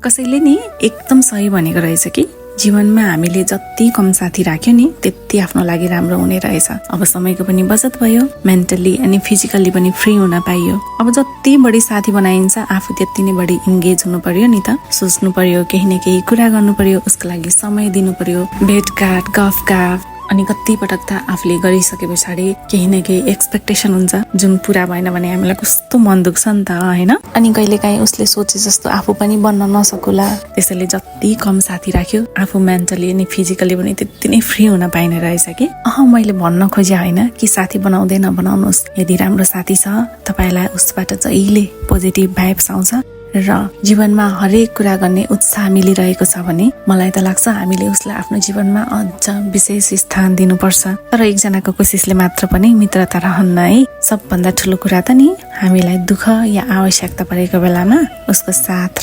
कसैले नि एकदम सही भनेको रहेछ कि जीवनमा हामीले जति कम साथी राख्यो नि त्यति आफ्नो लागि राम्रो हुने रहेछ। अब समयको पनि बचत भयो, मेन्टली अनि फिजिकल्ली पनि फ्री हुन पाइयो। अब जति बढी साथी बनाइन्छ आफू त्यति नै बढी इन्गेज हुनु पर्यो नि त। सोच्नु पर्यो, केही न केही कुरा गर्नु पर्यो, उसको लागि समय दिनु पर्यो, भेटघाट गफगाफ। अनि कति पटक त आफूले गरिसके पछाडि केही न केही एक्सपेक्टेसन हुन्छ जुन पूरा भएन भने हामीलाई कस्तो मन दुख्छ नि त हैन। अनि कहिलेकाहीँ उसले सोचे जस्तो आफू पनि बन्न नसकुला। त्यसैले जति कम साथी राख्यो आफू मेन्टली अनि फिजिकली पनि त्यति नै फ्री हुन पाइने रहेछ कि। मैले भन्न खोजे होइन कि साथी बनाउँदै नबनाउनुहोस्। यदि राम्रो साथी छ तपाईलाई उसबाट जहिले पोजिटिभ भाइब्स आउँछ र जीवनमा हरेक कुरा गर्ने उत्साह मिलिरहेको छ भने मलाई त लाग्छ हामीले उसलाई आफ्नो जीवनमा अझ विशेष स्थान दिनुपर्छ। तर एकजनाको कोसिसले मात्र पनि मित्रता रहन्न है। सबभन्दा ठुलो कुरा त नि हामीलाई दुःख या आवश्यकता परेको बेलामा उसको साथ